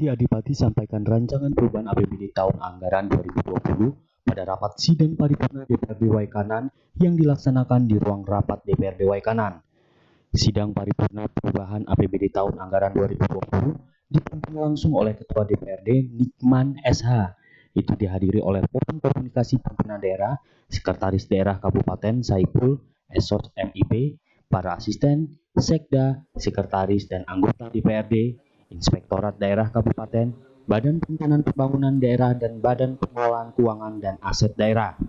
Budi Adipati sampaikan rancangan perubahan APBD tahun anggaran 2020 pada rapat sidang paripurna DPRD Waikanan yang dilaksanakan di ruang rapat DPRD Waikanan. Sidang paripurna perubahan APBD tahun anggaran 2020 dipimpin langsung oleh Ketua DPRD Nikman SH. Itu dihadiri oleh Forum Komunikasi Pimpinan Daerah, Sekretaris Daerah Kabupaten Saipul, Esot MIP, para asisten, sekda, sekretaris dan anggota DPRD, Inspektorat Daerah Kabupaten, Badan Perencanaan Pembangunan Daerah dan Badan Pengelolaan Keuangan dan Aset Daerah.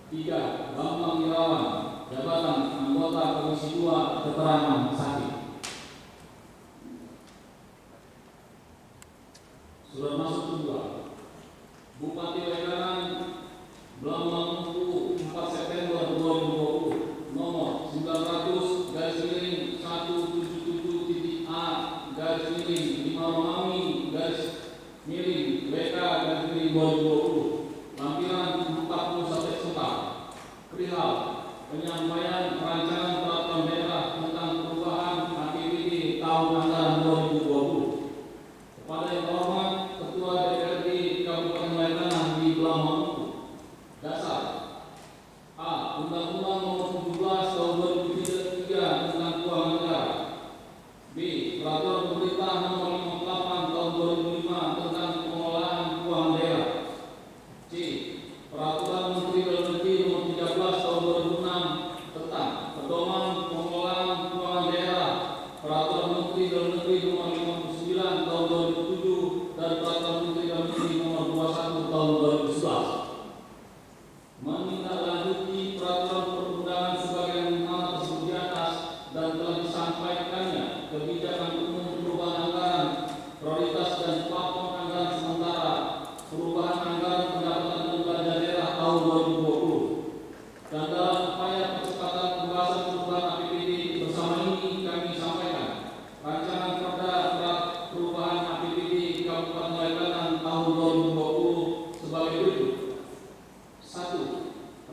3. Bambang Irawan, jabatan anggota Komisi 2 keterangan saksi. Surat masuk kedua. Bupati Waikanan Bambang Mutu 4 September 2020 nomor 900-177-A-WK-WK-2020 lampiran 40 Sabtu Suka perihal penyampaian rancangan peraturan daerah tentang perubahan APBD tahun anggaran 2020 kepada yang terhormat Ketua DPRD Kabupaten Waikanan di Blamang Mutu. Dasar A. Undang-Undang Nomor 17 Tahun 2003 tentang Keuangan Negara. B. Peraturan Pemerintah Nomor 58 Tahun 2005 tentang pengelolaan keuangan daerah. C. Peraturan Menteri Dalam Negeri Nomor 13 Tahun 2006 tentang pedoman pengelolaan keuangan daerah. Peraturan Menteri Dalam Negeri Nomor 59 Tahun 2007 dan Peraturan Menteri Dalam Negeri Nomor 21 Tahun 2011. Menindaklanjuti peraturan perundangan sebagaimana tersebut di atas dan telah disampaikannya kebijakan umum perubahan anggaran prioritas dan plafon anggaran sementara perubahan anggaran pendapatan dan belanja daerah tahun 2020 dan dalam upaya percepatan pembahasan perubahan APBD bersama ini kami sampaikan rancangan perda perubahan APBD Kabupaten Waikanan tahun 2020 sebagai berikut. 1.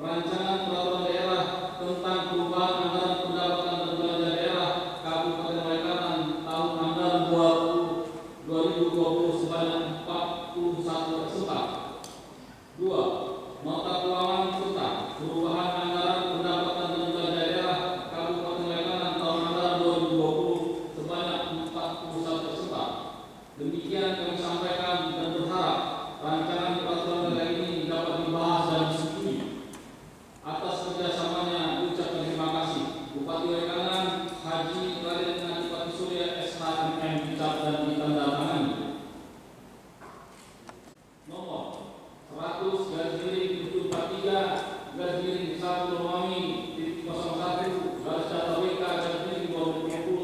Rancangan peraturan daerah tentang perubahan anggaran pendapatan dan belanja daerah Kabupaten Waikanan tahun anggaran 2020 sebanyak 41 peserta. 2. Nota keuangan serta perubahan anggaran pendapatan dan belanja daerah Kabupaten Waikanan tahun anggaran 2020 sebanyak 41 peserta. Demikian kami sampaikan dan berharap rancangan peraturan daerah ini dapat dibahas dan disetujui. Atas kerjasamanya ucapkan terima kasih Bupati Waikanan Haji Raden Adipati Surya SHMM dicat dan ditandatangani. Nomor 100-1/01/WK-2020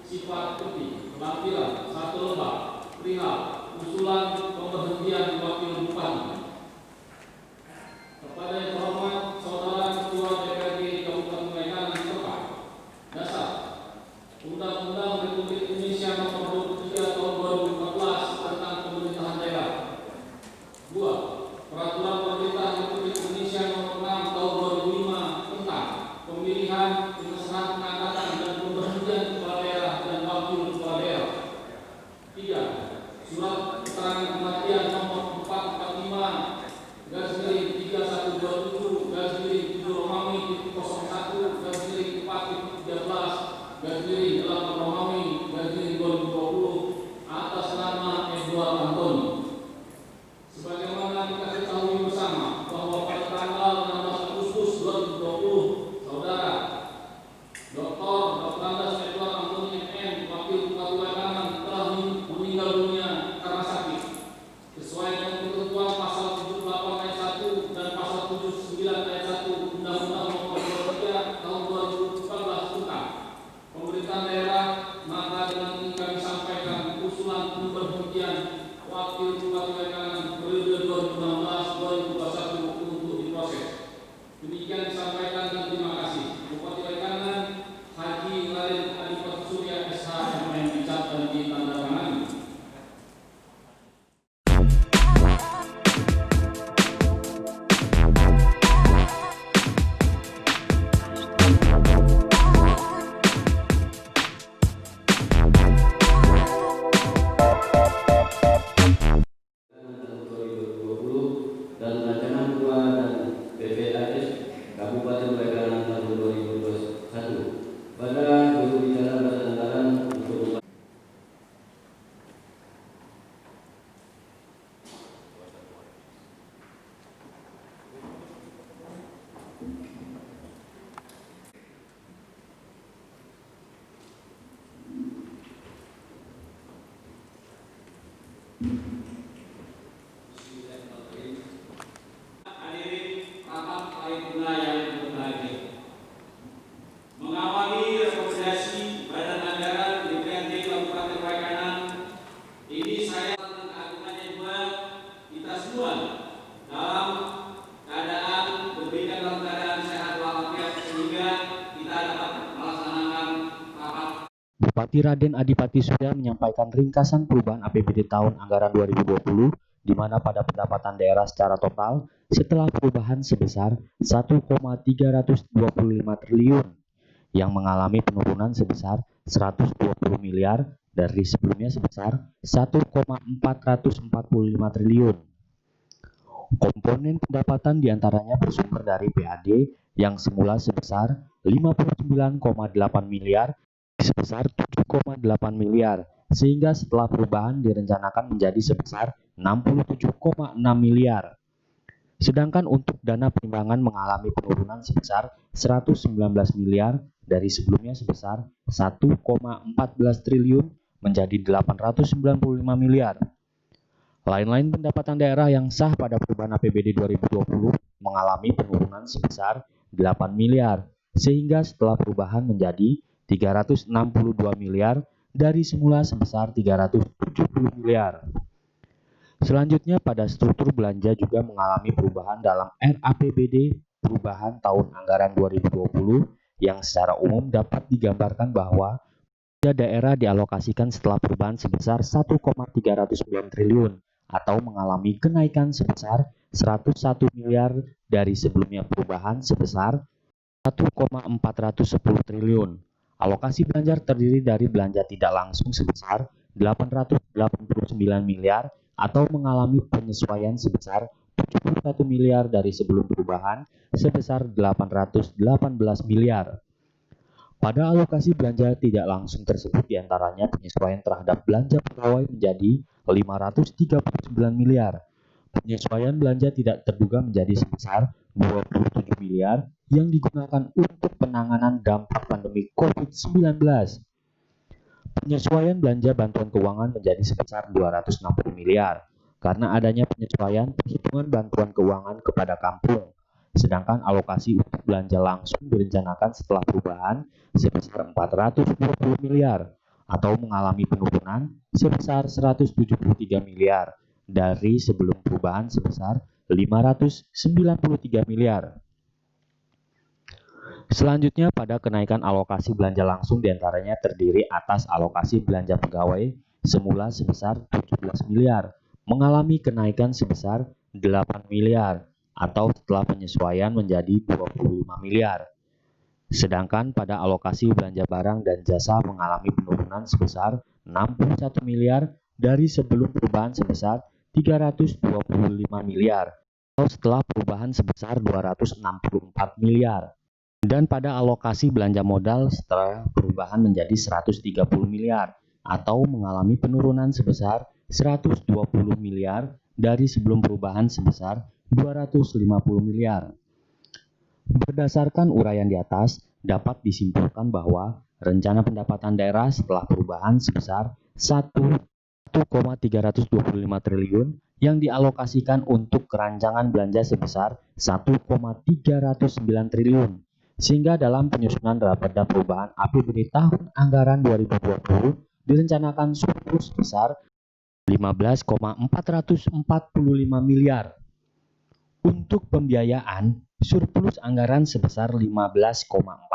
sifat putih lampiran 1 lembar perihal usulan pemberhentian wakil bupati. Kepada yang terhormat Saudara Ketua DPRD Kabupaten Waikanan serta dasar Undang-Undang Republik Indonesia Nomor 23 Tahun 2014 tentang pemerintahan daerah. 2. Peraturan Pemerintah Republik Indonesia Nomor 6 Tahun 2005 tentang pemilihan, pengesahan, pengangkatan dan pemberhentian kepala daerah dan wakil kepala daerah. 3. Surat keterangan kematian nomor 445/3127/7 Romawi 01/4/13/8 Romawi/2020 atas nama Edward Antoni. Sebagaimana kita ketahui bersama bahwa pada tanggal 16 Agustus 2020 Saudara Dr. Edward Antoni MM Wakil Bupati Waikanan telah meninggal dunia karena sakit. Sesuai dengan ketentuan pasal 78 ayat 1 dan pasal 79 ayat 1 Undang-Undang Nomor 23 Tahun 2014 tentang pemerintahan daerah, maka dengan ini kami sampaikan usulan pemberhentian wakil Bupati Waikanan periode 2016-2021 untuk diproses. Demikian disampaikan dan terima kasih. Bupati Waikanan Haji Raden Adipati Surya SHMM dicat dan ditandatangani. dan rancangan ketua dan PPAS Paripurna yang berbahagia. Mengawali rekomendasi Badan Anggaran DPRD Kabupaten Waikanan, ini saya mengagunkannya juga kita semua dalam keadaan berbeda, dalam keadaan sehat walafiat, sehingga kita dapat melaksanakan rapat. Bupati Raden Adipati Surya menyampaikan ringkasan perubahan APBD tahun anggaran 2020, di mana pada pendapatan daerah secara total setelah perubahan sebesar 1,325 triliun yang mengalami penurunan sebesar 120 miliar dari sebelumnya sebesar 1,445 triliun. Komponen pendapatan diantaranya bersumber dari PAD yang semula sebesar 59,8 miliar sebesar 7,8 miliar, sehingga setelah perubahan direncanakan menjadi sebesar 67,6 miliar. Sedangkan untuk dana perimbangan mengalami penurunan sebesar 119 miliar dari sebelumnya sebesar 1,14 triliun menjadi 895 miliar. Lain-lain pendapatan daerah yang sah pada perubahan APBD 2020 mengalami penurunan sebesar 8 miliar, sehingga setelah perubahan menjadi 362 miliar dari semula sebesar 370 miliar. Selanjutnya pada struktur belanja juga mengalami perubahan dalam RAPBD perubahan tahun anggaran 2020 yang secara umum dapat digambarkan bahwa belanja daerah dialokasikan setelah perubahan sebesar 1,309 triliun atau mengalami kenaikan sebesar 101 miliar dari sebelumnya perubahan sebesar 1,410 triliun. Alokasi belanja terdiri dari belanja tidak langsung sebesar 889 miliar atau mengalami penyesuaian sebesar 71 miliar dari sebelum perubahan sebesar 818 miliar. Pada alokasi belanja tidak langsung tersebut diantaranya penyesuaian terhadap belanja pegawai menjadi 539 miliar. Penyesuaian belanja tidak terduga menjadi sebesar 27 miliar yang digunakan untuk penanganan dampak pandemi COVID-19. Penyesuaian belanja bantuan keuangan menjadi sebesar 260 miliar karena adanya penyesuaian perhitungan bantuan keuangan kepada kampung. Sedangkan alokasi untuk belanja langsung direncanakan setelah perubahan sebesar 420 miliar atau mengalami penurunan sebesar 173 miliar dari sebelum perubahan sebesar 593 miliar. Selanjutnya pada kenaikan alokasi belanja langsung diantaranya terdiri atas alokasi belanja pegawai semula sebesar 17 miliar, mengalami kenaikan sebesar 8 miliar atau setelah penyesuaian menjadi 25 miliar. Sedangkan pada alokasi belanja barang dan jasa mengalami penurunan sebesar 61 miliar dari sebelum perubahan sebesar 325 miliar atau setelah perubahan sebesar 264 miliar. Dan pada alokasi belanja modal setelah perubahan menjadi 130 miliar atau mengalami penurunan sebesar 120 miliar dari sebelum perubahan sebesar 250 miliar. Berdasarkan uraian di atas, dapat disimpulkan bahwa rencana pendapatan daerah setelah perubahan sebesar 1,325 triliun yang dialokasikan untuk kerancangan belanja sebesar 1,309 triliun. Sehingga dalam penyusunan Raperda Perubahan APBD tahun anggaran 2020 direncanakan surplus sebesar 15,445 miliar. Untuk pembiayaan, surplus anggaran sebesar 15,445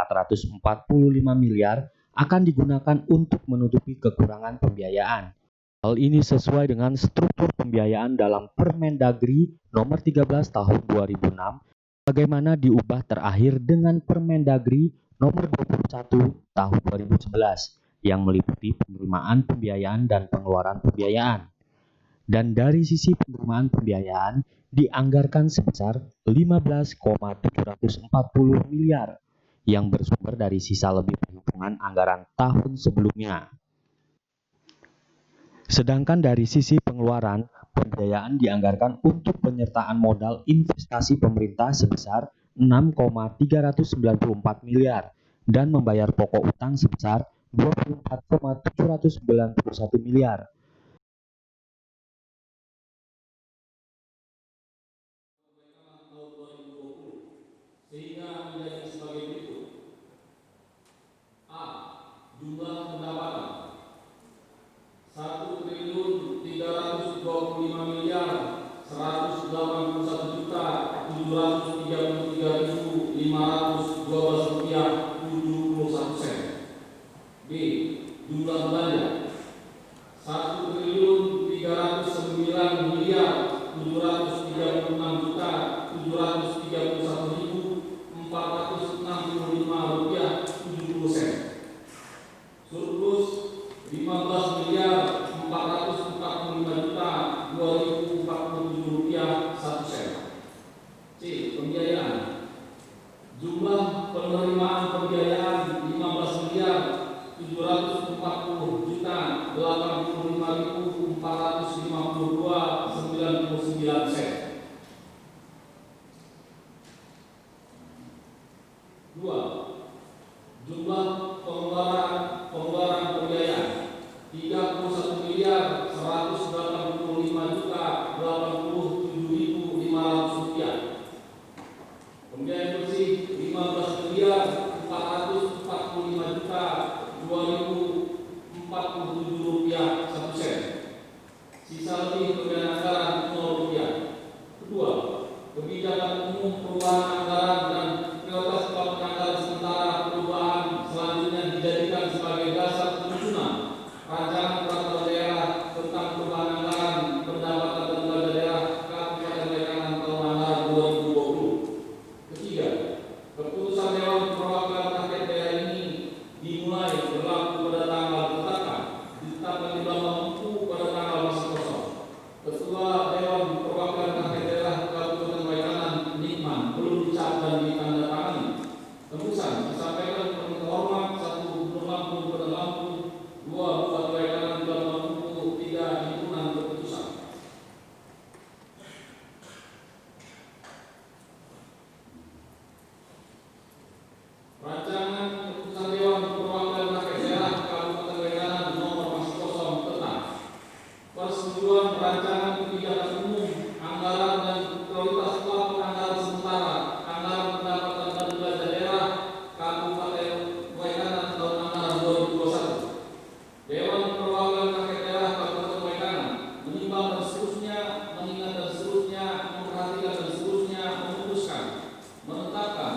miliar akan digunakan untuk menutupi kekurangan pembiayaan. Hal ini sesuai dengan struktur pembiayaan dalam Permendagri nomor 13 tahun 2006 bagaimana diubah terakhir dengan Permendagri nomor 21 tahun 2011 yang meliputi penerimaan pembiayaan dan pengeluaran pembiayaan. Dan dari sisi penerimaan pembiayaan dianggarkan sebesar 15,740 miliar yang bersumber dari sisa lebih perhitungan anggaran tahun sebelumnya. Sedangkan dari sisi pengeluaran, pembiayaan dianggarkan untuk penyertaan modal investasi pemerintah sebesar 6,394 miliar dan membayar pokok utang sebesar 24,791 miliar. Dua, jumlah pengeluaran pembiayaan 31 miliar 185 juta 87.500 rupiah. Pembiayaan bersih 15 miliar 445 juta 2.047 rupiah 1 sen. Sisa lebih pembiayaan anggaran 0 rupiah. Kedua, kebijakan umum perubahan anggaran dan prioritas anggaran sementara perubahan selanjutnya dijadikan sebagai dasar penyusunan rancangan peraturan daerah tentang perubahan anggaran pendapatan dan belanja daerah Kabupaten Waikanan tahun anggaran 2020. Ketiga, keputusan Dewan Perwakilan Rakyat daerah ini dimulai berlaku pada tanggal ditetapkan di dalam buku pada tanggal masa kosong. Ketua Dewan Perwakilan Rakyat daerah Kabupaten Waikanan Nikman belum dicap dan ditandatangani. Tembusan disampaikan kepada terhormat 1 Gubernur Lampung Kota Lampung, 2 Bupati Waikanan dalam buku 3 himpunan keputusan. Rancangan keputusan Dewan Perwakilan Rakyat daerah Kabupaten Waikanan nomor masih kosong tentang persetujuan rancangan kebijakan umum anggaran dan prioritas plafon anggaran sementara anggaran pendapatan dan belanja daerah Kabupaten Waikanan tahun anggaran 2021. Dewan Perwakilan Rakyat daerah Kabupaten Waikanan menimbang dan seterusnya, mengingat dan seterusnya, memperhatikan dan seterusnya, memutuskan, menetapkan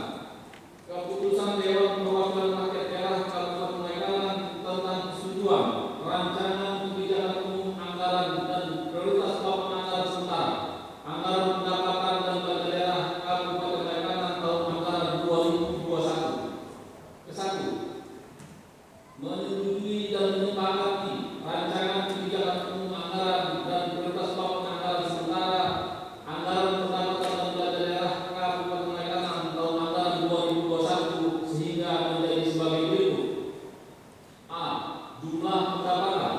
keputusan Dewan Perwakilan Rakyat daerah Kabupaten Waikanan tentang persetujuan rancangan kebijakan umum anggaran dan prioritas plafon anggaran sementara anggaran pendapatan dan belanja daerah Kabupaten Waikanan tahun anggaran 2021. Kesatu, menyetujui dan menyepakati rancangan kebijakan umum anggaran dan prioritas plafon anggaran sementara anggaran pendapatan dan belanja daerah Kabupaten Waikanan tahun anggaran 2021 sehingga menjadi sebagai berikut. A. Jumlah pendapatan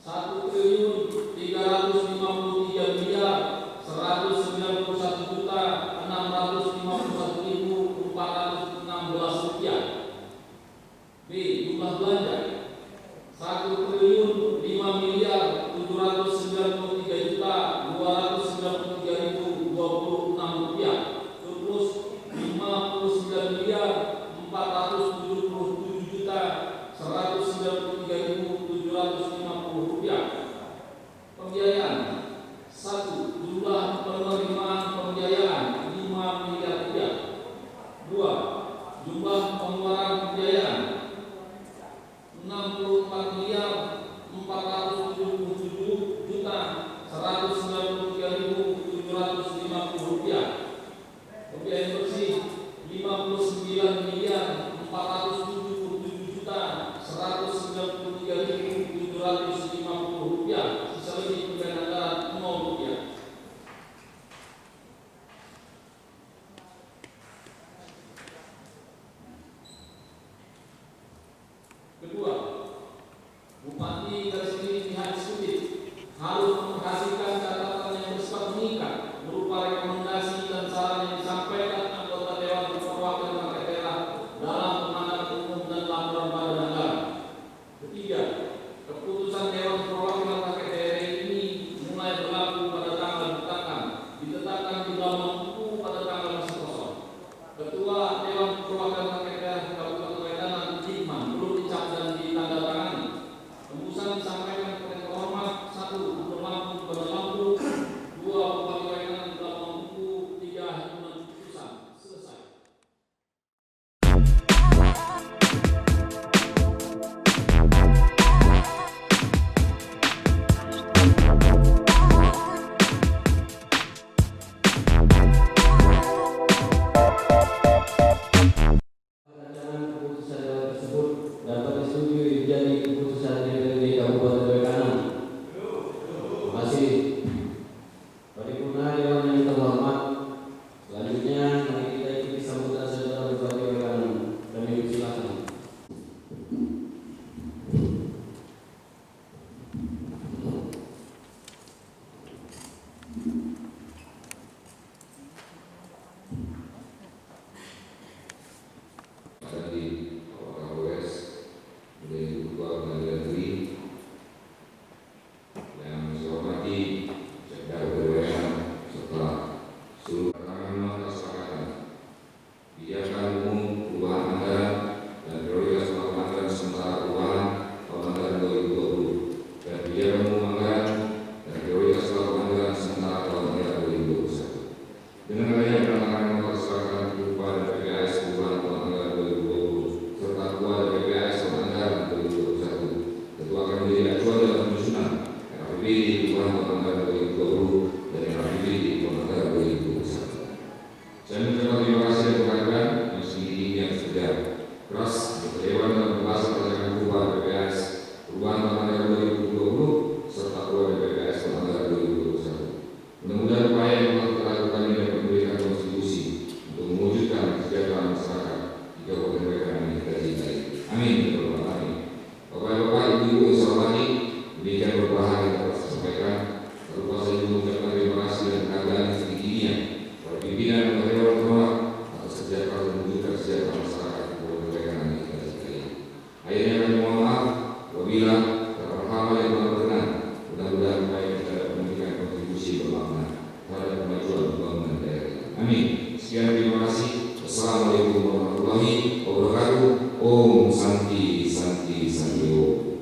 1.353.191.651.416 rupiah. B. Jumlah belanja 1.593.293.293.026 rupiah. Surplus 59.477.193.750 rupiah. Pembiayaan 1. Jumlah penerimaan pembiayaan 5 miliar rupiah. 2. Jumlah pengeluaran pembiayaan 64 miliar 477 juta 193.750 rupiah. Pembiayaan bersih 59 miliar 477 juta 193.750 rupiah. Sisa lebih pembiayaan anggaran 0 rupiah. Kedua, Bupati garis miring pihak eksekutif harus memperhatikan catatan yang bersifat mengikat berupa rekomendasi dan saran yang disampaikan anggota Dewan Perwakilan Rakyat daerah dalam penanganan umum kebijakan umum, perubahan anggaran, dan prioritas melakukan anggaran sementara perubahan tahun anggaran 2020, dan kebijakan umum anggaran dan prioritas melakukan anggaran sementara tahun anggaran 2021. Dengan adanya penanganan nomor kesepakatan berupa dan PPAS perubahan tahun anggaran 2020 serta keluar dari PPAS tahun anggaran 2021, tentu akan menjadi acuan dalam penyusunan RAPBD perubahan tahun anggaran 2020 dan RAPBD tahun anggaran 2021. Saya mengucapkan terima kasih dan penghargaan yang setinggi yang sejajar keras berkedewan dalam pembahasan rancangan perubahan PPAS perubahan tahun anggaran 2020 serta keluar dari PPAS tahun anggaran 2021. Mudah-mudahan upaya yang telah kita lakukan ini dapat memberikan kontribusi untuk mewujudkan kesejahteraan masyarakat di Kabupaten Waikanan yang kita cintai. Amin. Amin. Bapak-bapak, ibu-ibu yang saya hormati, demikian beberapa hal yang dapat saya sampaikan. Tak lupa saya juga mengucapkan terima kasih dan penghargaan yang setinggi-tingginya kepada pimpinan dan dewan terhormat atas kerja keras mewujudkan kesejahteraan masyarakat di Kabupaten Waikanan yang kita cintai. Akhirnya kami mohon maaf apabila terdapat hal-hal yang kurang berkenan. Mudah-mudahan upaya kita dapat memberikan kontribusi bermakna terhadap kemajuan pembangunan daerah. Amin. Sekian, terima kasih. Wassalamualaikum warahmatullahi wabarakatuh. Om Santi Santi Santi Om.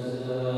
Saudara